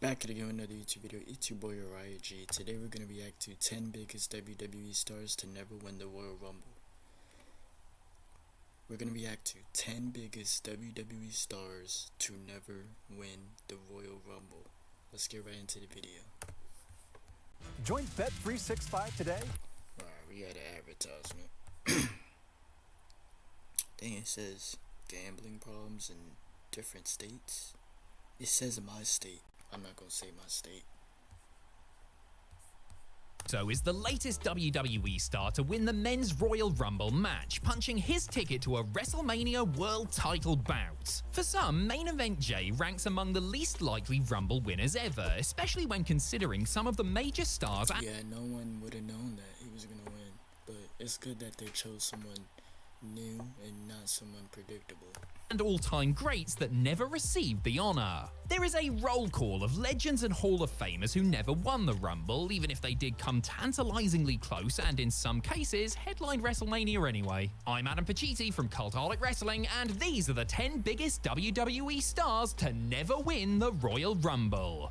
Back again with another YouTube video. It's your boy Uriah G. Today we're going to react to 10 biggest WWE stars to never win the Royal Rumble. We're going to react to 10 biggest WWE stars to never win the Royal Rumble. Let's get right into the video. Join Bet365 today. Alright, we got an advertisement. Dang, it says gambling problems in different states. It says in my state. I'm not gonna say my state. So is the latest WWE star to win the Men's Royal Rumble match, punching his ticket to a WrestleMania World Title bout. For some, Main Event Jay ranks among the least likely Rumble winners ever, especially when considering some of the major stars. Yeah, no one would have known that he was gonna win, but it's good that they chose someone new and not someone predictable. And all-time greats that never received the honor. There is a roll call of legends and Hall of Famers who never won the Rumble, even if they did come tantalizingly close and in some cases headlined WrestleMania anyway. I'm Adam Pacitti from Cultaholic Wrestling, and these are the 10 biggest WWE stars to never win the Royal Rumble.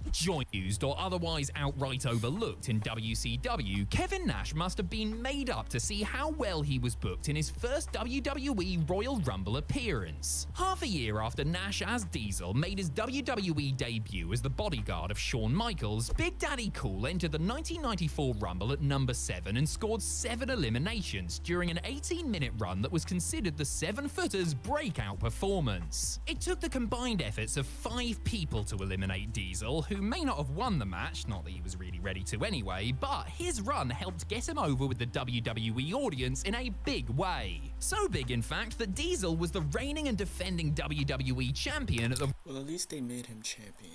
Used or otherwise outright overlooked in WCW, Kevin Nash must have been made up to see how well he was booked in his first WWE Royal Rumble appearance. Half a year after Nash as Diesel made his WWE debut as the bodyguard of Shawn Michaels, Big Daddy Cool entered the 1994 Rumble at number 7 and scored 7 eliminations during an 18-minute run that was considered the 7-footer's breakout performance. It took the combined efforts of 5 people to eliminate Diesel, who may not have won the match, not that he was really ready to anyway, but his run helped get him over with the WWE audience in a big way. So big, in fact, that Diesel was the reigning and defending WWE champion at the Well, at least they made him champion.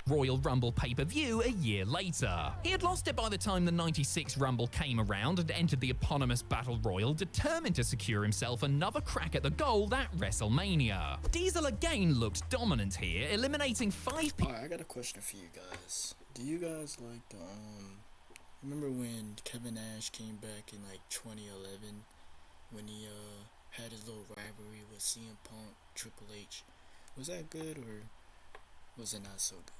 Royal Rumble pay-per-view a year later. He had lost it by the time the 96 Rumble came around and entered the eponymous Battle Royal, determined to secure himself another crack at the gold at WrestleMania. Diesel again looked dominant here, eliminating 5 people. Alright, I got a question for you guys. Do you guys like the, remember when Kevin Nash came back in like 2011? When he, had his little rivalry with CM Punk, Triple H. Was that good, or was it not so good?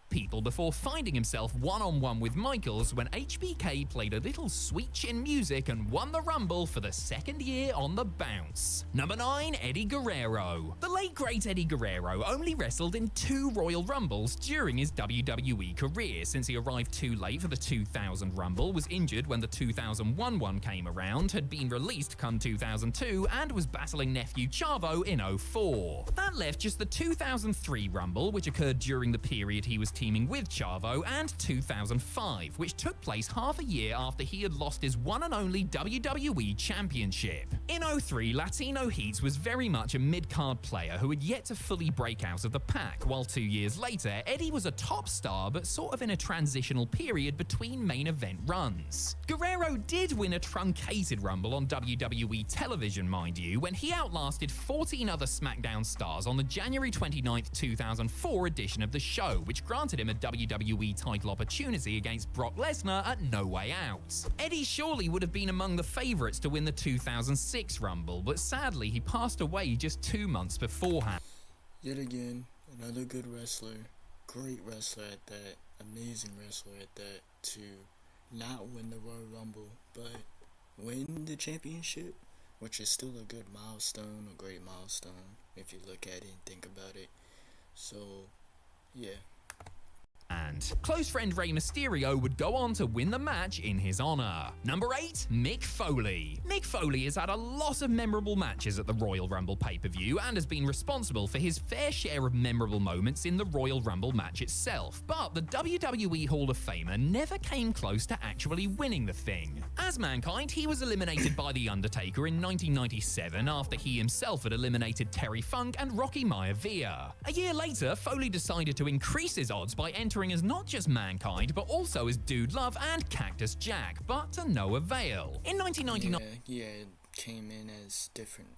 People before finding himself one-on-one with Michaels when HBK played a little sweet chin music and won the Rumble for the second year on the bounce. Number 9, Eddie Guerrero. The late great Eddie Guerrero only wrestled in 2 Royal Rumbles during his WWE career, since he arrived too late for the 2000 Rumble, was injured when the 2001 one came around, had been released come 2002, and was battling nephew Chavo in 04. That left just the 2003 Rumble, which occurred during the period he was teaming with Chavo, and 2005, which took place half a year after he had lost his one and only WWE Championship. In 03, Latino Heat was very much a mid-card player who had yet to fully break out of the pack, while 2 years later, Eddie was a top star but sort of in a transitional period between main event runs. Guerrero did win a truncated Rumble on WWE television, mind you, when he outlasted 14 other SmackDown stars on the January 29, 2004 edition of the show, which granted him a WWE title opportunity against Brock Lesnar at No Way Out. Eddie surely would have been among the favorites to win the 2006 Rumble, but sadly he passed away just 2 months beforehand. Yet again, another good wrestler, great wrestler at that, amazing wrestler at that, to not win the Royal Rumble, but win the championship, which is still a good milestone, a great milestone, if you look at it and think about it. So, yeah. And close friend Rey Mysterio would go on to win the match in his honor. Number 8, Mick Foley. Mick Foley has had a lot of memorable matches at the Royal Rumble pay-per-view and has been responsible for his fair share of memorable moments in the Royal Rumble match itself, but the WWE Hall of Famer never came close to actually winning the thing. As Mankind, he was eliminated by The Undertaker in 1997 after he himself had eliminated Terry Funk and Rocky Maivia. A year later, Foley decided to increase his odds by entering as not just Mankind, but also as Dude Love and Cactus Jack, but to no avail. In 1999, yeah, came in as different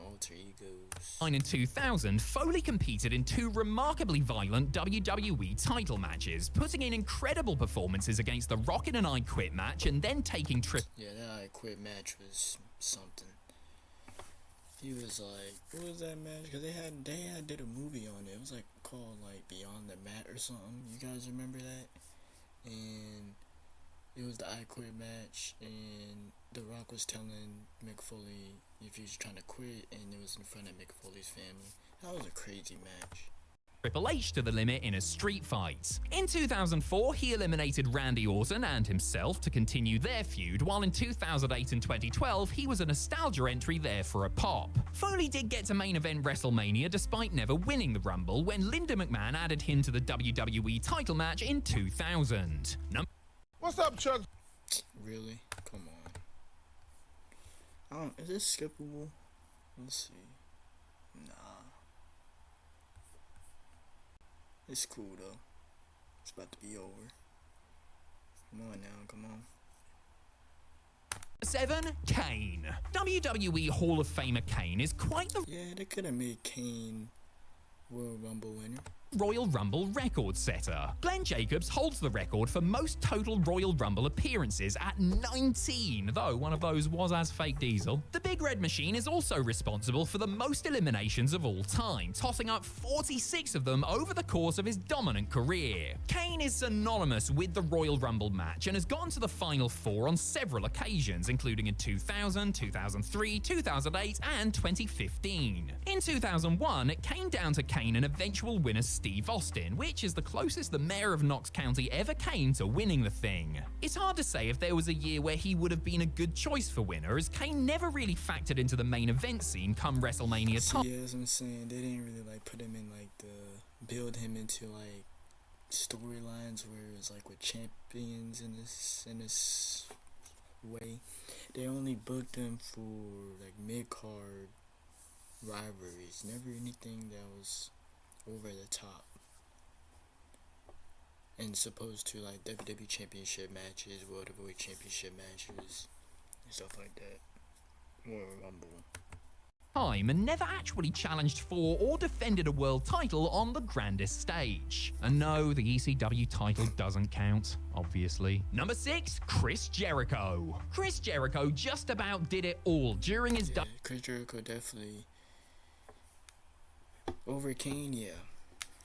alter egos. In 2000, Foley competed in 2 remarkably violent WWE title matches, putting in incredible performances against the Rockin' and I Quit match and then taking Yeah, that I Quit match was something. he was like, what was that match? Because they had did a movie on it. It was like called like Beyond the Mat or something. You guys remember that? And it was the I Quit match, and The Rock was telling Mick Foley if he was trying to quit, and it was in front of Mick Foley's family. That was a crazy match. Triple H to the limit in a street fight. In 2004, he eliminated Randy Orton and himself to continue their feud, while in 2008 and 2012, he was a nostalgia entry there for a pop. Foley did get to main event WrestleMania despite never winning the Rumble, when Linda McMahon added him to the WWE title match in 2000. What's up, Chuck? Really? Come on. Is this skippable? Let's see. Nah. It's cool though. It's about to be over. Come on now, come on. 7. Kane. WWE Hall of Famer Kane is quite the Yeah, they could have made Kane World Rumble winner. Royal Rumble record setter. Glenn Jacobs holds the record for most total Royal Rumble appearances at 19, though one of those was as fake Diesel. The Big Red Machine is also responsible for the most eliminations of all time, tossing up 46 of them over the course of his dominant career. Kane is synonymous with the Royal Rumble match and has gotten to the Final Four on several occasions, including in 2000, 2003, 2008, and 2015. In 2001, it came down to Kane and eventual winner Steve Austin, which is the closest the mayor of Knox County ever came to winning the thing. It's hard to say if there was a year where he would have been a good choice for winner, as Kane never really factored into the main event scene come WrestleMania time. Yeah, that's what I'm saying. They didn't really like put him in like build him into like storylines where it's like with champions in this way. They only booked him for like mid-card rivalries, never anything that was over the top, and supposed to like WWE Championship matches, World Heavyweight Championship matches, and stuff like that. Royal Rumble. Time and never actually challenged for or defended a world title on the grandest stage. And no, the ECW title doesn't count, obviously. Number 6, Chris Jericho. Chris Jericho just about did it all during his Chris Jericho definitely over Kane, yeah,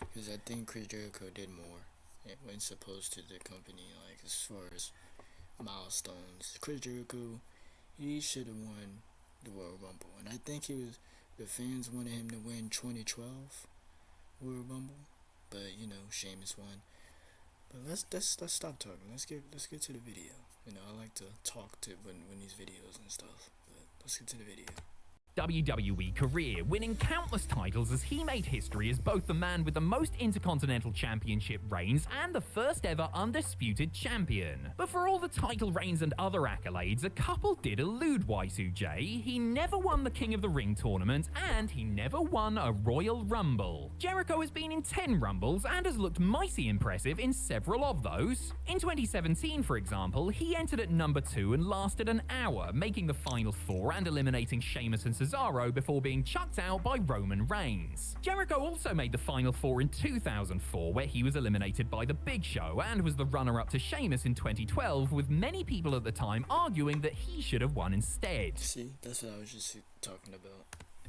because I think Chris Jericho did more when supposed to the company, like as far as milestones. Chris Jericho, he should have won the Royal Rumble, and I think the fans wanted him to win 2012 Royal Rumble, but you know, Sheamus won. But let's stop talking. Let's get to the video. You know, I like to talk to when these videos and stuff, but let's get to the video. WWE career, winning countless titles as he made history as both the man with the most Intercontinental Championship reigns and the first ever undisputed champion. But for all the title reigns and other accolades, a couple did elude Y2J. He never won the King of the Ring tournament, and he never won a Royal Rumble. Jericho has been in 10 Rumbles and has looked mighty impressive in several of those. In 2017, for example, he entered at number 2 and lasted an hour, making the Final Four and eliminating Sheamus and Cesaro before being chucked out by Roman Reigns. Jericho also made the Final Four in 2004, where he was eliminated by The Big Show and was the runner-up to Sheamus in 2012, with many people at the time arguing that he should have won instead. See, that's what I was just talking about.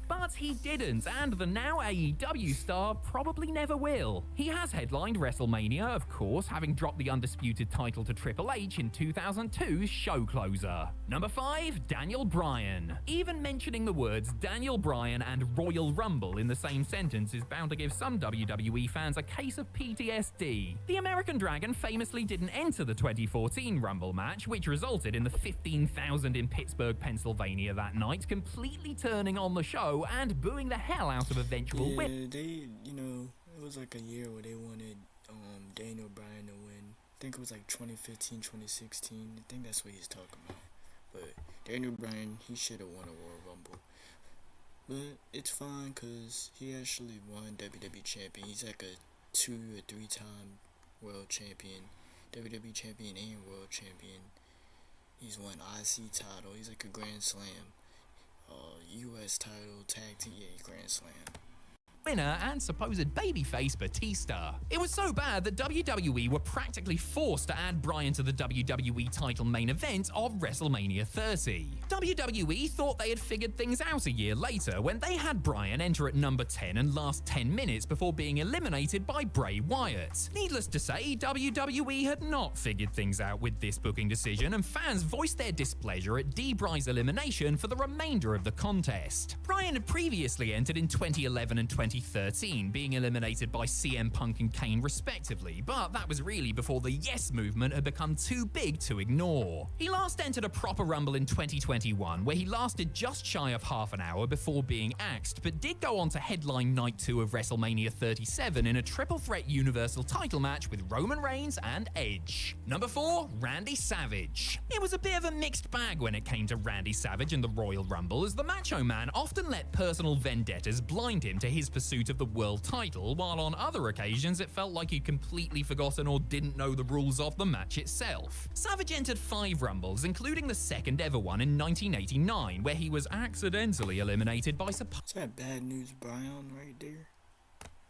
But he didn't, and the now AEW star probably never will. He has headlined WrestleMania, of course, having dropped the undisputed title to Triple H in 2002's Show Closer. Number 5, Daniel Bryan. Even mentioning the words Daniel Bryan and Royal Rumble in the same sentence is bound to give some WWE fans a case of PTSD. The American Dragon famously didn't enter the 2014 Rumble match, which resulted in the 15,000 in Pittsburgh, Pennsylvania that night completely turning on the show and booing the hell out of eventual win. They, it was like a year where they wanted Daniel Bryan to win. I think it was like 2015, 2016. I think that's what he's talking about. But Daniel Bryan, he should have won a Royal Rumble. But it's fine because he actually won WWE Champion. He's like a 2 or 3 time World Champion, WWE Champion and World Champion. He's won IC title. He's like a Grand Slam. U.S. title, tag team, yeah, Grand Slam. winner and supposed babyface Batista. It was so bad that WWE were practically forced to add Bryan to the WWE title main event of WrestleMania 30. WWE thought they had figured things out a year later when they had Bryan enter at number 10 and last 10 minutes before being eliminated by Bray Wyatt. Needless to say, WWE had not figured things out with this booking decision, and fans voiced their displeasure at Bray's elimination for the remainder of the contest. Bryan had previously entered in 2011 and 2013, being eliminated by CM Punk and Kane respectively, but that was really before the Yes movement had become too big to ignore. He last entered a proper Rumble in 2021, where he lasted just shy of half an hour before being axed, but did go on to headline Night 2 of WrestleMania 37 in a triple threat Universal title match with Roman Reigns and Edge. Number 4, Randy Savage. It was a bit of a mixed bag when it came to Randy Savage in the Royal Rumble, as the Macho Man often let personal vendettas blind him to his pursuit of the world title, while on other occasions it felt like he'd completely forgotten or didn't know the rules of the match itself. Savage entered 5 Rumbles, including the second ever one in 1989, where he was accidentally eliminated by Is that bad news, Bryan, right there?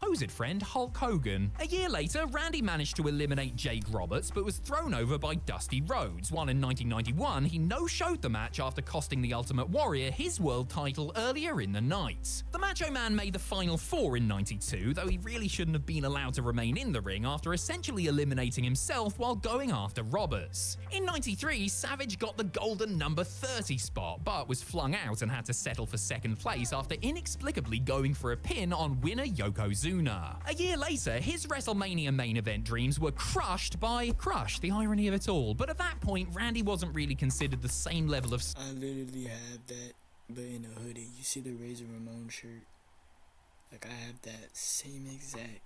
supposed friend Hulk Hogan. A year later, Randy managed to eliminate Jake Roberts but was thrown over by Dusty Rhodes, while in 1991 he no-showed the match after costing the Ultimate Warrior his world title earlier in the night. The Macho Man made the Final 4 in 92, though he really shouldn't have been allowed to remain in the ring after essentially eliminating himself while going after Roberts. In 93, Savage got the golden number 30 spot, but was flung out and had to settle for second place after inexplicably going for a pin on winner Yokozuna. A year later, his WrestleMania main event dreams were crushed by the irony of it all, but at that point, Randy wasn't really considered the same level of I literally have that, but in a hoodie. You see the Razor Ramon shirt? Like, I have that same exact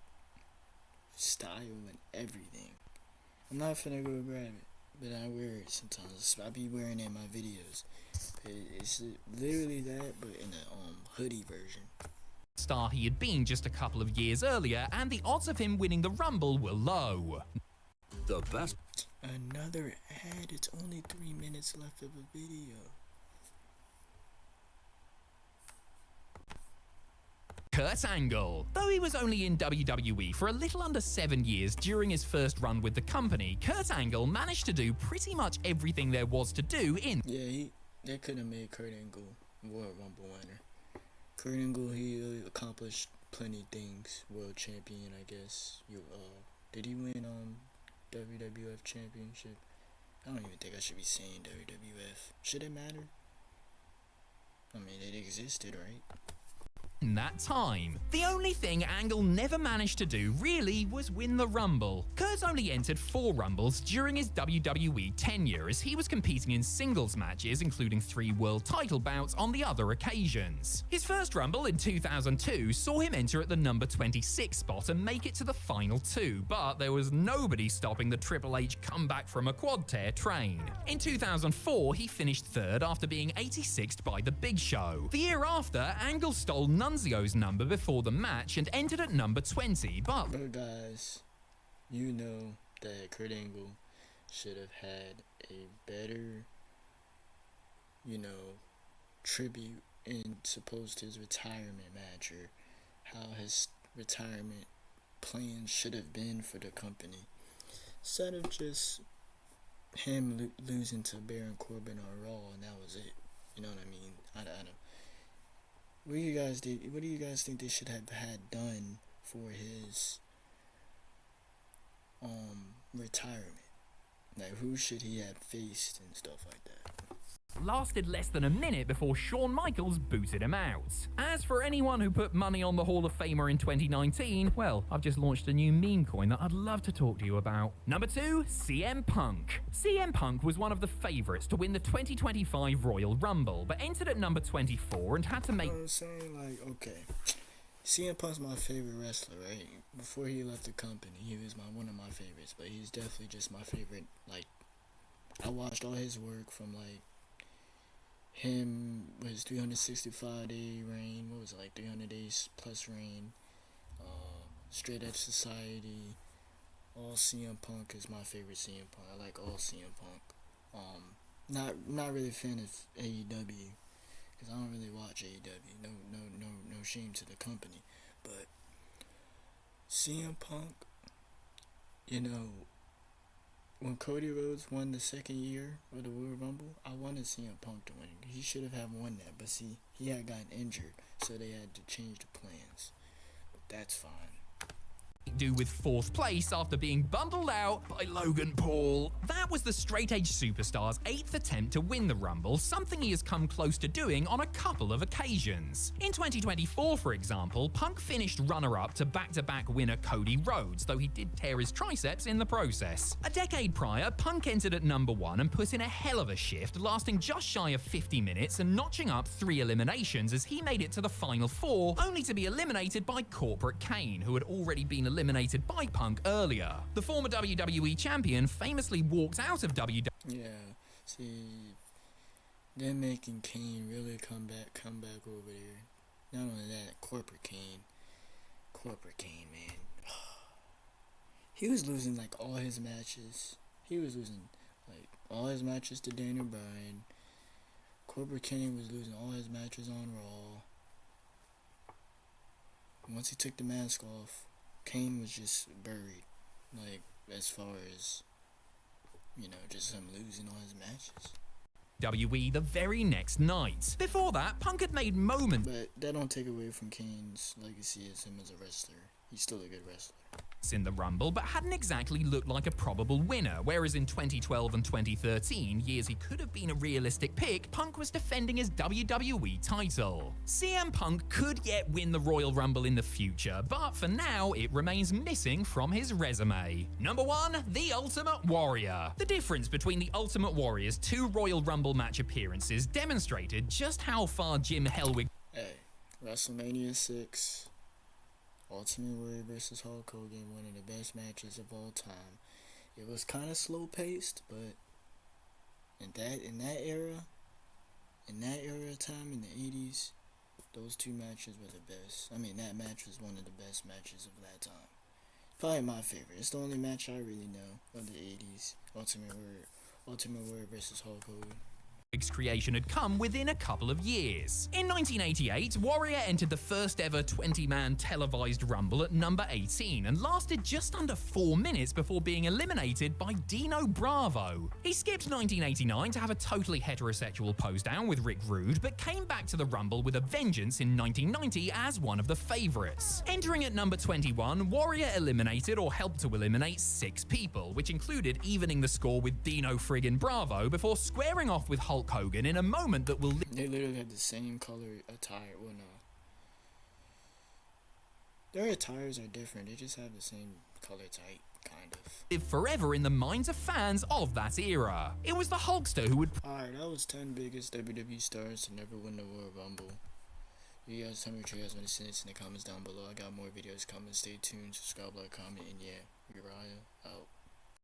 style and everything. I'm not finna go grab it, but I wear it sometimes. I be wearing it in my videos. But it's literally that, but in a hoodie version. star he had been just a couple of years earlier, and the odds of him winning the Rumble were low. The best. Another ad. It's only 3 minutes left of a video. Kurt Angle. Though he was only in WWE for a little under 7 years during his first run with the company, Kurt Angle managed to do pretty much everything there was to do in. Yeah, they could have made Kurt Angle Royal Rumble winner. Kurt Angle, he accomplished plenty of things. World champion, I guess. Did he win WWF championship? I don't even think I should be saying WWF. Should it matter? I mean, it existed, right? In that time, the only thing Angle never managed to do really was win the Rumble. Kurt only entered 4 Rumbles during his WWE tenure, as he was competing in singles matches, including 3 world title bouts on the other occasions. His first Rumble in 2002 saw him enter at the number 26 spot and make it to the final 2, but there was nobody stopping the Triple H comeback from a quad tear train. In 2004, he finished 3rd after being 86th by The Big Show. The year after, Angle stole Nunzio's number before the match and entered at number 20, but guys, you know that Kurt Angle should have had a better, tribute in supposed to his retirement match, or how his retirement plan should have been for the company, instead of just him losing to Baron Corbin on Raw and that was it. You know what I mean? I don't. What do you guys think they should have had done for his retirement? Like, who should he have faced and stuff like that? lasted less than a minute before Shawn Michaels booted him out. As for anyone who put money on the Hall of Famer in 2019, well, I've just launched a new meme coin that I'd love to talk to you about. Number 2, CM Punk. CM Punk was one of the favourites to win the 2025 Royal Rumble, but entered at number 24 and had to make... You know what I'm saying? Like, okay, CM Punk's my favorite wrestler, right? Before he left the company, he was one of my favorites, but he's definitely just my favorite. Like, I watched all his work from, like, him with his 365-day reign, what was it, like 300 days plus reign, Straight Edge Society. All CM Punk is my favorite CM Punk. I like all CM Punk. Not really a fan of AEW, because I don't really watch AEW. No shame to the company, But CM Punk, you know, when Cody Rhodes won the second year of the Royal Rumble, I wanted CM Punk to win. He should have won that, but see, he had gotten injured, so they had to change the plans. But that's fine. Do with 4th place after being bundled out by Logan Paul. That was the straight-edge superstar's 8th attempt to win the Rumble, something he has come close to doing on a couple of occasions. In 2024, for example, Punk finished runner-up to back-to-back winner Cody Rhodes, though he did tear his triceps in the process. A decade prior, Punk entered at number 1 and put in a hell of a shift, lasting just shy of 50 minutes and notching up 3 eliminations as he made it to the final 4, only to be eliminated by Corporate Kane, who had already been eliminated by Punk earlier. The former WWE champion famously walked out of WWE. Yeah, see, they're making Kane really come back over there. Not only that, Corporate Kane, man. He was losing like all his matches. He was losing like all his matches to Daniel Bryan. Corporate Kane was losing all his matches on Raw. Once he took the mask off, Kane was just buried, like, as far as, you know, just him losing all his matches. WWE the very next night. Before that, Punk had made moments But that don't take away from Kane's legacy as him as a wrestler. He's still a good wrestler in the Rumble, but hadn't exactly looked like a probable winner, whereas in 2012 and 2013, years he could have been a realistic pick, Punk was defending his WWE title. CM Punk could yet win the Royal Rumble in the future, but for now, it remains missing from his resume. Number 1, The Ultimate Warrior. The difference between The Ultimate Warrior's 2 Royal Rumble match appearances demonstrated just how far Jim Hellwig. Hey, WrestleMania 6. Ultimate Warrior versus Hulk Hogan, one of the best matches of all time. It was kind of slow paced, but in that era of time in the 80s, those 2 matches were the best. I mean, that match was one of the best matches of that time. Probably my favorite. It's the only match I really know of the 80s. Ultimate Warrior versus Hulk Hogan. Creation had come within a couple of years. In 1988, Warrior entered the first ever 20-man televised Rumble at number 18 and lasted just under 4 minutes before being eliminated by Dino Bravo. He skipped 1989 to have a totally heterosexual pose down with Rick Rude, but came back to the Rumble with a vengeance in 1990 as one of the favorites. Entering at number 21, Warrior eliminated or helped to eliminate 6 people, which included evening the score with Dino friggin' Bravo before squaring off with Hulk Hogan in a moment that will. They literally had the same color attire. Well, no. Their attires are different. They just have the same color type, kind of. Live forever in the minds of fans of that era. It was the Hulkster who would. Alright, that was 10 biggest WWE stars to never win the Royal Rumble. You guys tell me what you guys want to send this in the comments down below. I got more videos coming. Stay tuned, subscribe, like, comment, and yeah, Uriah.